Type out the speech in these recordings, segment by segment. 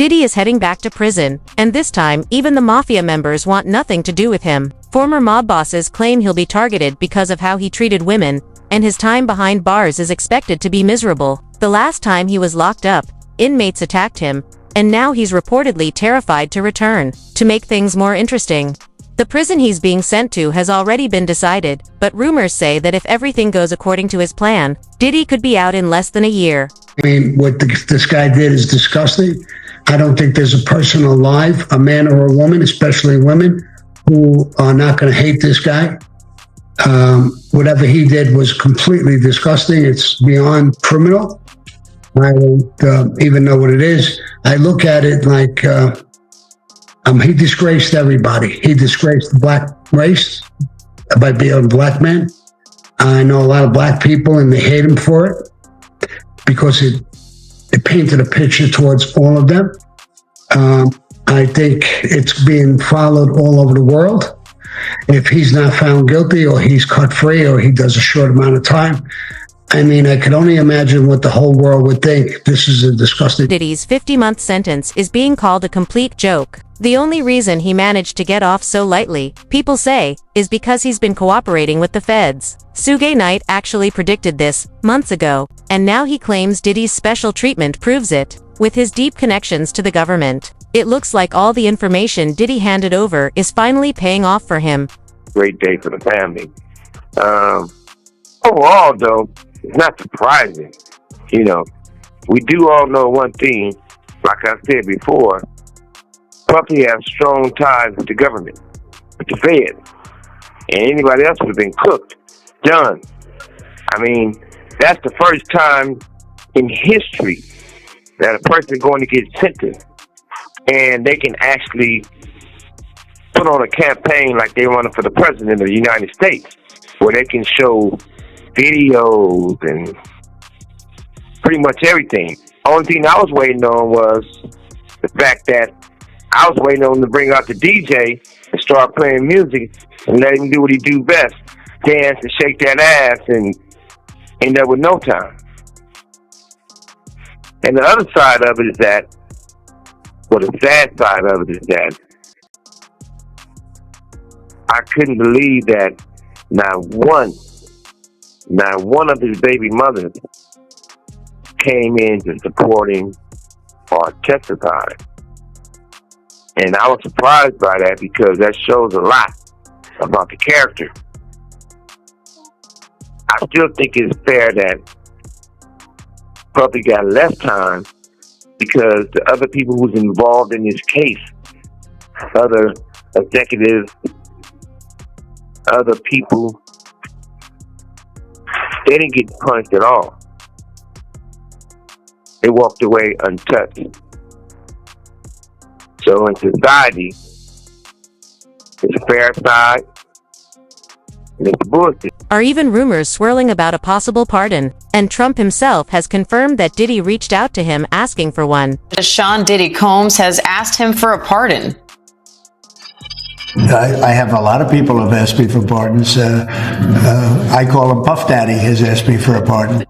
Diddy is heading back to prison, and this time, even the mafia members want nothing to do with him. Former mob bosses claim he'll be targeted because of how he treated women, and his time behind bars is expected to be miserable. The last time he was locked up, inmates attacked him, and now he's reportedly terrified to return. To make things more interesting, the prison he's being sent to has already been decided, but rumors say that if everything goes according to his plan, Diddy could be out in less than a year. I mean, what this guy did is disgusting. I don't think there's a person alive, a man or a woman, especially women, who are not going to hate this guy. Whatever he did was completely disgusting. It's beyond criminal. I don't even know what it is. I look at it like he disgraced everybody. He disgraced the black race by being a black man. I know a lot of black people, and they hate him for it because it painted a picture towards all of them. I think it's being followed all over the world. If he's not found guilty, or he's cut free, or he does a short amount of time, I mean, I could only imagine what the whole world would think. This is a disgusting... Diddy's 50-month sentence is being called a complete joke. The only reason he managed to get off so lightly, people say, is because he's been cooperating with the feds. Suge Knight actually predicted this months ago, and now he claims Diddy's special treatment proves it. With his deep connections to the government, it looks like all the information Diddy handed over is finally paying off for him. Great day for the family. Overall, though, it's not surprising. You know, we do all know one thing, like I said before, Puffy has strong ties with the government, with the feds, and anybody else would have been cooked, done. I mean, that's the first time in history that a person is going to get sentenced and they can actually put on a campaign like they're running for the president of the United States, where they can show videos and pretty much everything. Only thing I was waiting on was the fact that I was waiting on him to bring out the DJ and start playing music and let him do what he do best, dance and shake that ass and end up with no time. And the other side of it is that, well, the sad side of it is that I couldn't believe that not one of his baby mothers came in to support him or testify. And I was surprised by that because that shows a lot about the character. I still think it's fair that Puffy got less time because the other people who's involved in this case, other executives, other people, they didn't get punished at all. They walked away untouched. So in society, it's a fair side, and it's bullshit. Are even rumors swirling about a possible pardon, and Trump himself has confirmed that Diddy reached out to him asking for one. Sean Diddy Combs has asked him for a pardon. I have a lot of people have asked me for pardons. I call him Puff Daddy has asked me for a pardon.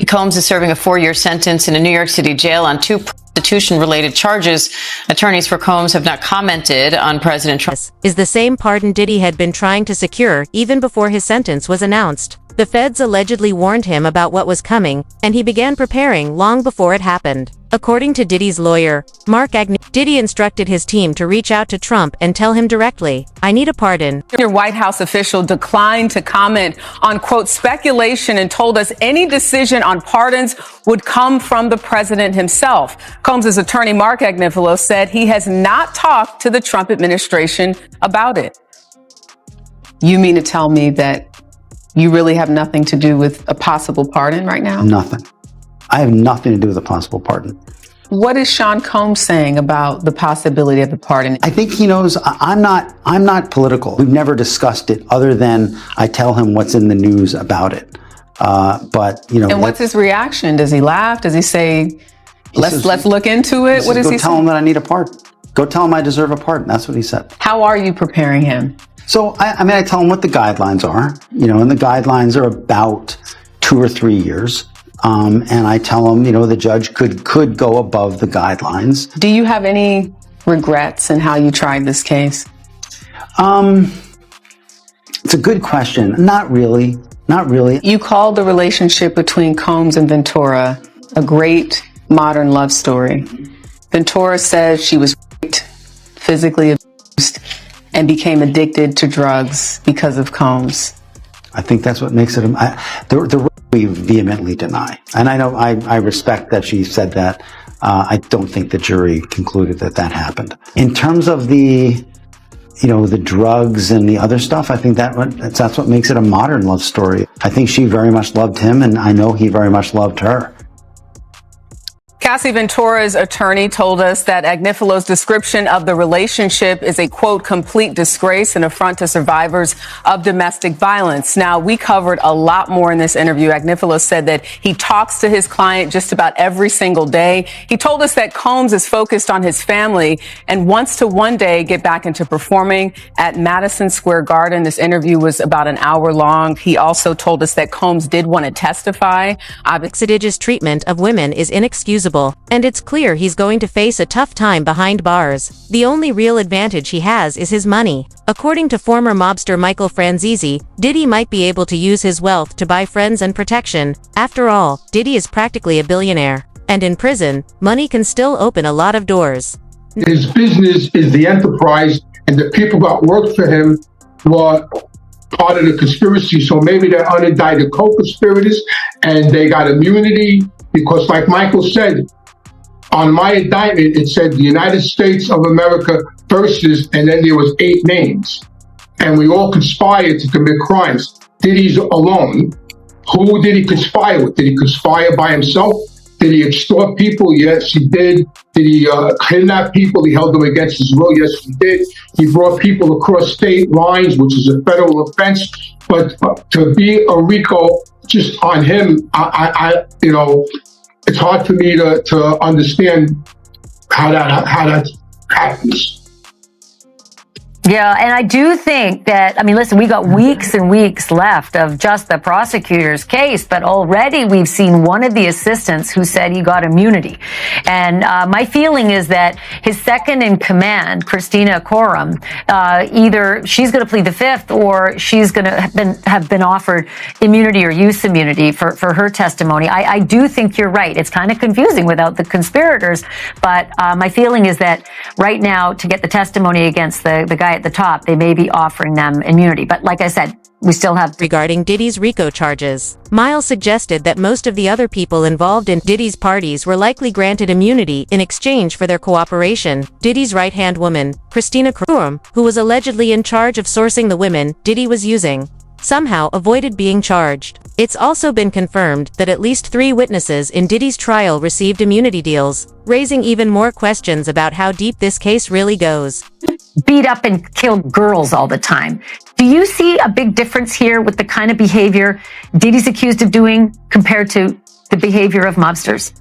Combs is serving a 4-year sentence in a New York City jail on 2 prostitution-related charges. Attorneys for Combs have not commented on President Trump. This is the same pardon Diddy had been trying to secure even before his sentence was announced. The feds allegedly warned him about what was coming, and he began preparing long before it happened. According to Diddy's lawyer, Mark Agnew, Diddy instructed his team to reach out to Trump and tell him directly, "I need a pardon." Your White House official declined to comment on, quote, speculation and told us any decision on pardons would come from the president himself. Combs' attorney, Mark Agnew, said he has not talked to the Trump administration about it. You mean to tell me that you really have nothing to do with a possible pardon right now? Nothing. I have nothing to do with a possible pardon. What is Sean Combs saying about the possibility of the pardon? I think he knows I'm not political. We've never discussed it other than I tell him what's in the news about it. But, you know. And what's his reaction? Does he laugh? Does he say, let's look into it? What does he say? Go tell him that I need a pardon. Go tell him I deserve a pardon. That's what he said. How are you preparing him? So, I tell him what the guidelines are, you know, and the guidelines are about 2 or 3 years. And I tell him, the judge could go above the guidelines. Do you have any regrets in how you tried this case? It's a good question. Not really. Not really. You called the relationship between Combs and Ventura a great modern love story. Ventura says she was raped, physically abused, and became addicted to drugs because of Combs. I think that's what makes it. The we vehemently deny, and I know I respect that she said that. I don't think the jury concluded that happened. In terms of the drugs and the other stuff, I think that's what makes it a modern love story. I think she very much loved him, and I know he very much loved her. Cassie Ventura's attorney told us that Agnifilos's description of the relationship is a, quote, complete disgrace and affront to survivors of domestic violence. Now, we covered a lot more in this interview. Agnifilos said that he talks to his client just about every single day. He told us that Combs is focused on his family and wants to one day get back into performing at Madison Square Garden. This interview was about an hour long. He also told us that Combs did want to testify. Exodigous treatment of women is inexcusable, and it's clear he's going to face a tough time behind bars. The only real advantage he has is his money. According to former mobster Michael Franzese, Diddy might be able to use his wealth to buy friends and protection. After all, Diddy is practically a billionaire. And in prison, money can still open a lot of doors. His business is the enterprise, and the people that worked for him were part of the conspiracy. So maybe they're unindicted co-conspirators and they got immunity because, like Michael said, on my indictment, it said the United States of America versus, and then there was 8 names. And we all conspired to commit crimes. Diddy's alone. Who did he conspire with? Did he conspire by himself? Did he extort people? Yes, he did. Did he kidnap people? He held them against his will? Yes, he did. He brought people across state lines, which is a federal offense. But to be a RICO just on him, it's hard for me to understand how that happens. Yeah, and I do think that, listen, we got weeks and weeks left of just the prosecutor's case, but already we've seen one of the assistants who said he got immunity. And my feeling is that his second in command, Christina Coram, either she's going to plead the fifth or she's going to have been offered immunity or use immunity for her testimony. I do think you're right. It's kind of confusing without the conspirators, but my feeling is that right now, to get the testimony against the guy at the top, they may be offering them immunity. But like I said, we still have... Regarding Diddy's RICO charges, Miles suggested that most of the other people involved in Diddy's parties were likely granted immunity in exchange for their cooperation. Diddy's right-hand woman, Christina Coram, who was allegedly in charge of sourcing the women Diddy was using, somehow avoided being charged. It's also been confirmed that at least 3 witnesses in Diddy's trial received immunity deals, raising even more questions about how deep this case really goes. Beat up and kill girls all the time. Do you see a big difference here with the kind of behavior Diddy's accused of doing compared to the behavior of mobsters?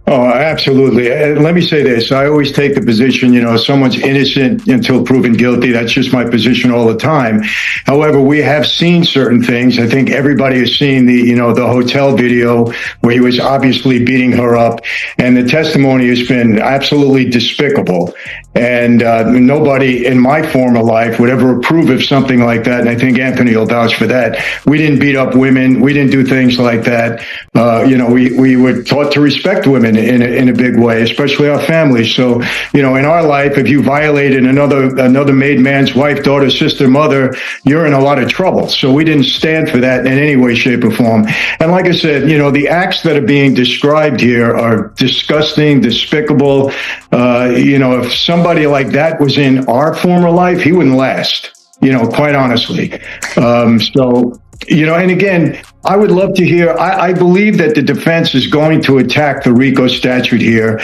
Oh, absolutely. Let me say this. I always take the position, someone's innocent until proven guilty. That's just my position all the time. However, we have seen certain things. I think everybody has seen the hotel video where he was obviously beating her up. And the testimony has been absolutely despicable. And nobody in my former life would ever approve of something like that. And I think Anthony will vouch for that. We didn't beat up women. We didn't do things like that. We were taught to respect women in a big way, especially our families. So, in our life, if you violated another made man's wife, daughter, sister, mother, you're in a lot of trouble. So we didn't stand for that in any way, shape, or form. And like I said, the acts that are being described here are disgusting, despicable. If somebody like that was in our former life, he wouldn't last, quite honestly. And again, I would love to hear, I believe that the defense is going to attack the RICO statute here.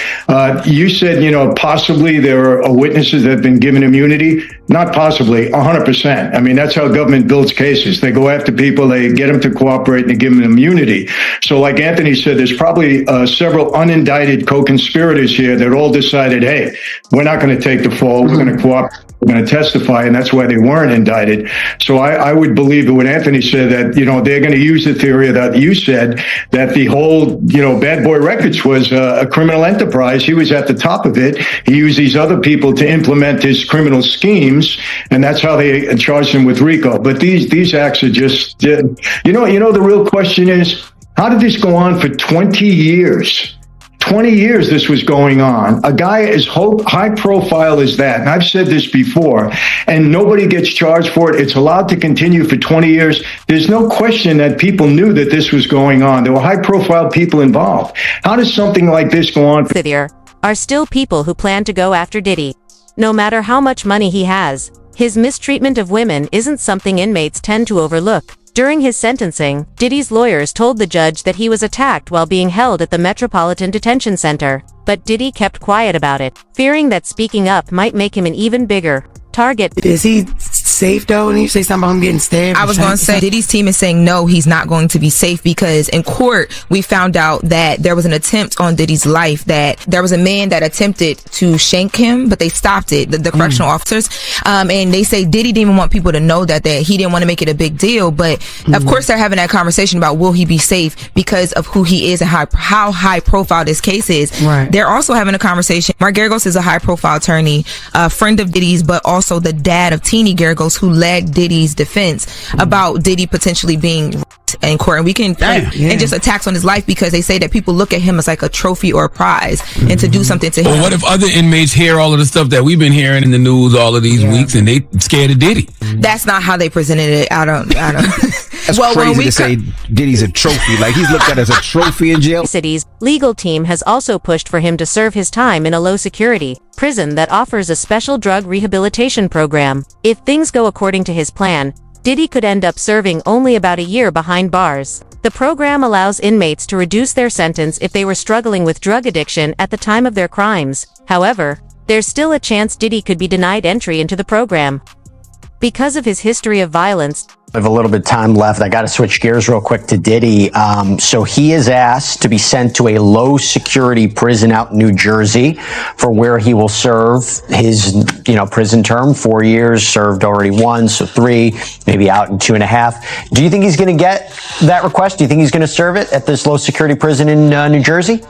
You said, possibly there are witnesses that have been given immunity. Not possibly, 100%. That's how government builds cases. They go after people, they get them to cooperate, and they give them immunity. So like Anthony said, there's probably several unindicted co-conspirators here that all decided, hey, we're not going to take the fall, we're going to cooperate. going to testify, and that's why they weren't indicted. So I would believe that what Anthony said, that, they're going to use the theory that you said, that the whole, Bad Boy Records was a criminal enterprise. He was at the top of it. He used these other people to implement his criminal schemes, and that's how they charged him with RICO. But these acts are just, the real question is, how did this go on for 20 years? 20 years this was going on. A guy as high profile as that, and I've said this before, and nobody gets charged for it. It's allowed to continue for 20 years. There's no question that people knew that this was going on. There were high profile people involved. How does something like this go on? There are still people who plan to go after Diddy. No matter how much money he has, his mistreatment of women isn't something inmates tend to overlook. During his sentencing, Diddy's lawyers told the judge that he was attacked while being held at the Metropolitan Detention Center, but Diddy kept quiet about it, fearing that speaking up might make him an even bigger target. Is he safe though? And you say something about him getting stabbed? I was going to say, Diddy's team is saying no, he's not going to be safe, because in court we found out that there was an attempt on Diddy's life, that there was a man that attempted to shank him, but they stopped it, the correctional officers, and they say Diddy didn't even want people to know that he didn't want to make it a big deal. But of course they're having that conversation about will he be safe because of who he is and how high profile this case is. Right. They're also having a conversation. Mark Geragos is a high profile attorney, a friend of Diddy's, but also the dad of Teeny Geragos, who led Diddy's defense about Diddy potentially being in court. And we can and just attacks on his life, because they say that people look at him as like a trophy or a prize, and to do something to him. Well, what if other inmates hear all of the stuff that we've been hearing in the news all of these weeks, and they scared of Diddy? That's not how they presented it. I don't. That's crazy to say Diddy's a trophy. Like, he's looked at as a trophy in jail. City's legal team has also pushed for him to serve his time in a low-security prison that offers a special drug rehabilitation program. If things go according to his plan, Diddy could end up serving only about a year behind bars. The program allows inmates to reduce their sentence if they were struggling with drug addiction at the time of their crimes. However, there's still a chance Diddy could be denied entry into the program because of his history of violence. I have a little bit of time left. I got to switch gears real quick to Diddy. So he is asked to be sent to a low security prison out in New Jersey, for where he will serve his, prison term. 4 years, served already 1, so 3, maybe out in 2.5. Do you think he's going to get that request? Do you think he's going to serve it at this low security prison in New Jersey?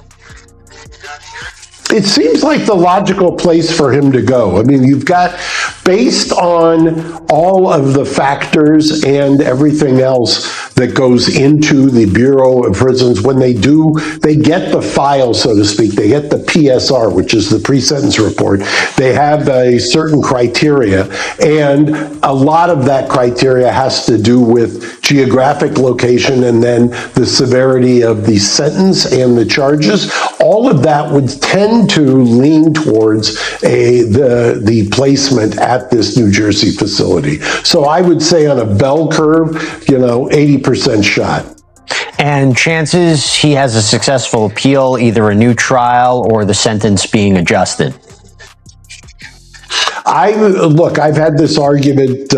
It seems like the logical place for him to go. I mean, you've got, based on all of the factors and everything else that goes into the Bureau of Prisons, when they get the file, so to speak, they get the PSR, which is the pre-sentence report. They have a certain criteria, and a lot of that criteria has to do with geographic location and then the severity of the sentence and the charges. All of that would tend to lean towards the placement at this New Jersey facility. So I would say on a bell curve, 80% shot. And chances he has a successful appeal, either a new trial or the sentence being adjusted? I've had this argument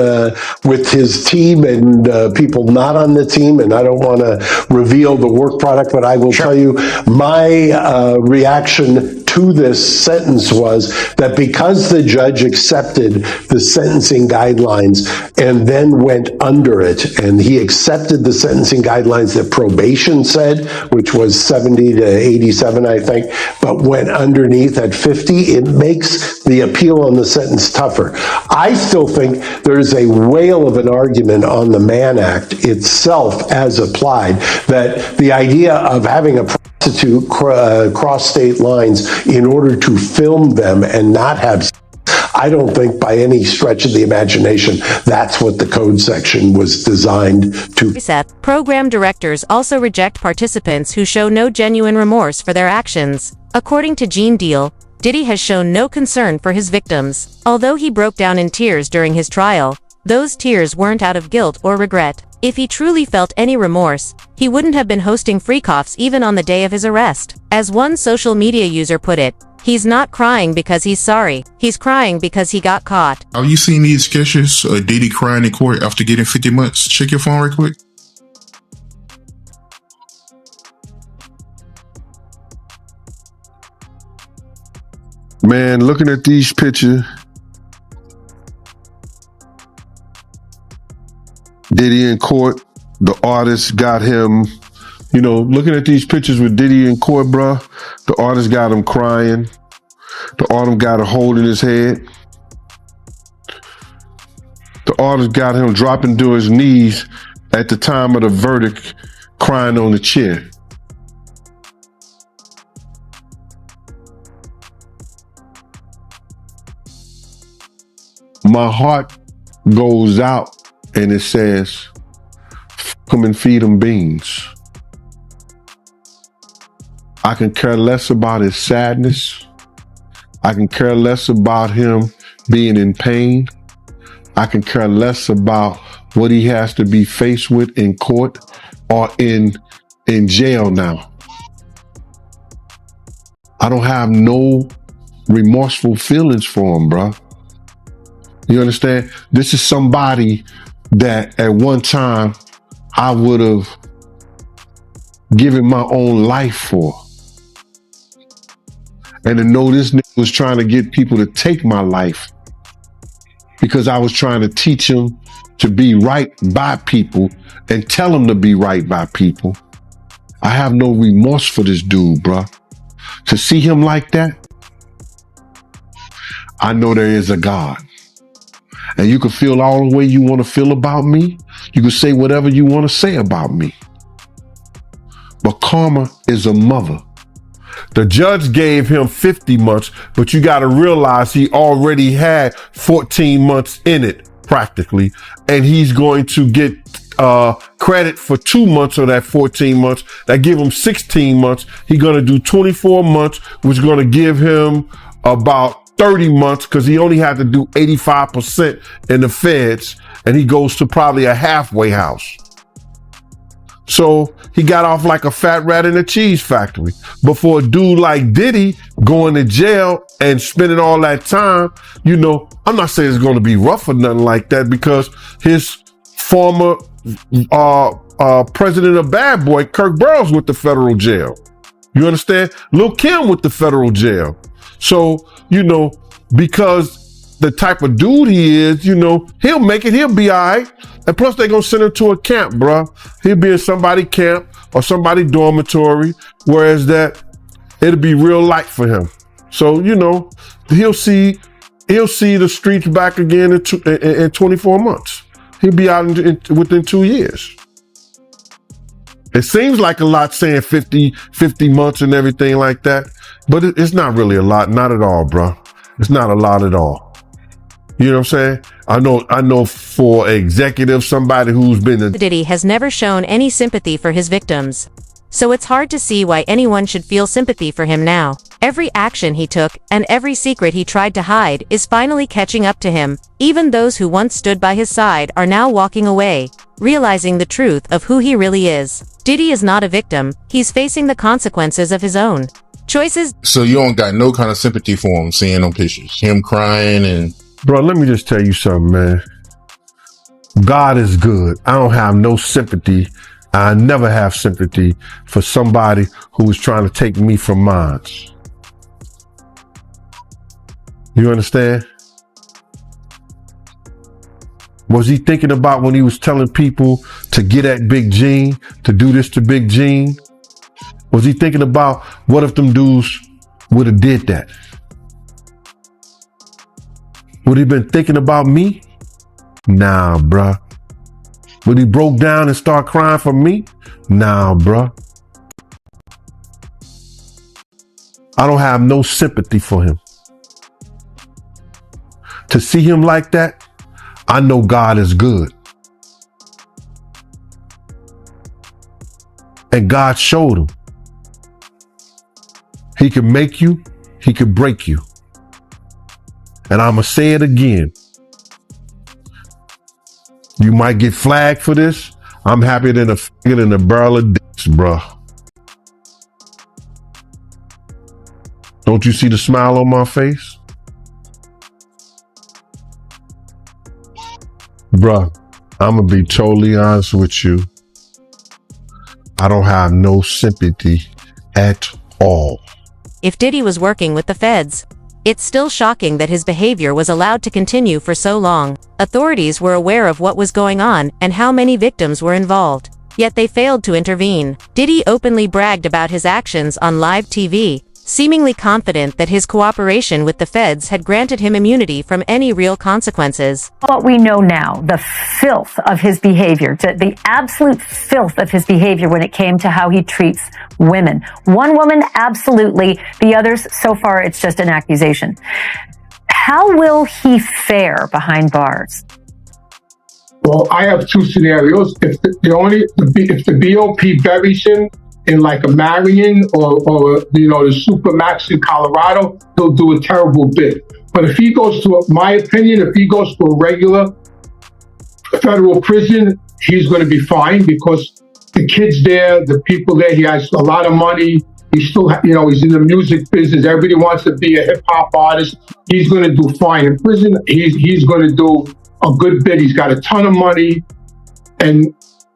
with his team and people not on the team, and I don't want to reveal the work product, but I will tell you my reaction to this sentence was that because the judge accepted the sentencing guidelines and then went under it, and he accepted the sentencing guidelines that probation said, which was 70 to 87, I think, but went underneath at 50, it makes the appeal on the sentence tougher. I still think there's a whale of an argument on the Mann Act itself as applied, that the idea of having a prostitute cross state lines in order to film them and not have, I don't think by any stretch of the imagination that's what the code section was designed to. Program directors also reject participants who show no genuine remorse for their actions. According to Gene Deal, Diddy has shown no concern for his victims. Although he broke down in tears during his trial, those tears weren't out of guilt or regret. If he truly felt any remorse, he wouldn't have been hosting freak-offs even on the day of his arrest. As one social media user put it, he's not crying because he's sorry. He's crying because he got caught. Have you seen these sketches of Diddy crying in court after getting 50 months? Check your phone right quick. Man, looking at these pictures, Diddy in court. The artist got him, you know, looking at these pictures with Diddy in court, bruh. The artist got him crying. The artist got him holding his head. The artist got him dropping to his knees at the time of the verdict, crying on the chair. My heart goes out and it says, come and feed them beans. I can care less about his sadness. I can care less about him being in pain. I can care less about what he has to be faced with in court or in jail now. I don't have no remorseful feelings for him, bro. You understand? This is somebody that at one time I would have given my own life for. And to know this nigga was trying to get people to take my life because I was trying to teach them to be right by people and tell them to be right by people. I have no remorse for this dude, bro. To see him like that, I know there is a God. And you can feel all the way you want to feel about me. You can say whatever you want to say about me. But karma is a mother. The judge gave him 50 months, but you got to realize he already had 14 months in it, practically. And he's going to get credit for 2 months of that 14 months. That give him 16 months. He's going to do 24 months, which is going to give him about 30 months because he only had to do 85% in the feds, and he goes to probably a halfway house. So he got off like a fat rat in a cheese factory. But for a dude like Diddy going to jail and spending all that time, you know, I'm not saying it's going to be rough or nothing like that because his former president of Bad Boy, Kirk Burrows, with the federal jail. You understand? Lil' Kim with the federal jail. So, you know, because the type of dude he is, you know, he'll make it. He'll be all right. And plus, they're going to send him to a camp, bruh. He'll be in somebody camp or somebody dormitory, whereas that it'll be real light for him. So, you know, he'll see the streets back again in 24 months. He'll be out within 2 years. It seems like a lot saying 50 months and everything like that, but it's not really a lot. Not at all, bro. It's not a lot at all. You know what I'm saying? I know for executive, somebody who's been Diddy has never shown any sympathy for his victims. So it's hard to see why anyone should feel sympathy for him now. Every action he took and every secret he tried to hide is finally catching up to him. Even those who once stood by his side are now walking away, realizing the truth of who he really is. Diddy is not a victim. He's facing the consequences of his own choices. So you don't got no kind of sympathy for him, seeing them pictures, him crying and... Bro, let me just tell you something, man. God is good. I don't have no sympathy. I never have sympathy for somebody who is trying to take me from mine. You understand? Was he thinking about when he was telling people to get at Big Gene, to do this to Big Gene? Was he thinking about what if them dudes would have did that? Would he been thinking about me? Nah, bruh. Would he broke down and start crying for me? Nah, bruh. I don't have no sympathy for him. To see him like that, I know God is good. And God showed him. He can make you, he can break you. And I'ma say it again. You might get flagged for this. I'm happier than a figure in a barrel of dicks, bruh. Don't you see the smile on my face? Bruh, I'm gonna be totally honest with you. I don't have no sympathy at all. If Diddy was working with the feds, It's still shocking that his behavior was allowed to continue for so long. Authorities were aware of what was going on and how many victims were involved. Yet they failed to intervene. Diddy openly bragged about his actions on live TV, seemingly confident that his cooperation with the feds had granted him immunity from any real consequences. What we know now, the filth of his behavior, the absolute filth of his behavior when it came to how he treats women. One woman, absolutely. The others, so far, it's just an accusation. How will he fare behind bars? Well, I have two scenarios. If the BOP buries him in like a Marion or the Supermax in Colorado, he'll do a terrible bid. But if he goes to, my opinion, if he goes to a regular federal prison, he's going to be fine because the kids there, the people there, he has a lot of money. He's still, he's in the music business. Everybody wants to be a hip hop artist. He's going to do fine in prison. He's going to do a good bid. He's got a ton of money, and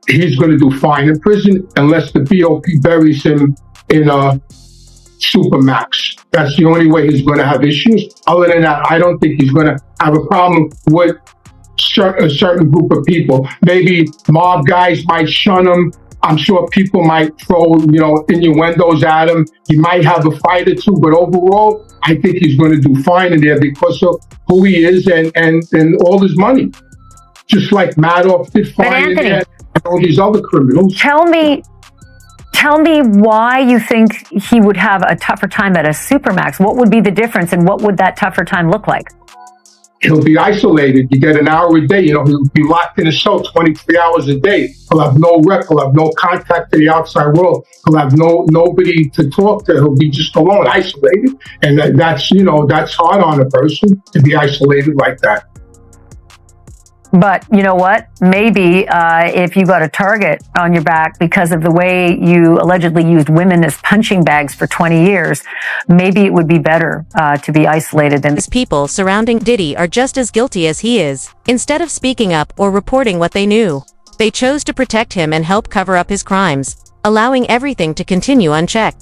he's going to do fine in prison unless the BOP buries him in a Supermax. That's the only way he's going to have issues. Other than that, I don't think he's going to have a problem with a certain group of people. Maybe mob guys might shun him. I'm sure people might throw, innuendos at him. He might have a fight or two, but overall, I think he's going to do fine in there because of who he is and all his money. Just like Madoff did fine in there and all these other criminals. Tell me why you think he would have a tougher time at a Supermax. What would be the difference and what would that tougher time look like? He'll be isolated. You get an hour a day. He'll be locked in a cell 23 hours a day. He'll have no rep. He'll have no contact to the outside world. He'll have nobody to talk to. He'll be just alone, isolated. And that's hard on a person to be isolated like that. But you know what? Maybe if you got a target on your back because of the way you allegedly used women as punching bags for 20 years, maybe it would be better to be isolated. These people surrounding Diddy are just as guilty as he is. Instead of speaking up or reporting what they knew, they chose to protect him and help cover up his crimes, allowing everything to continue unchecked.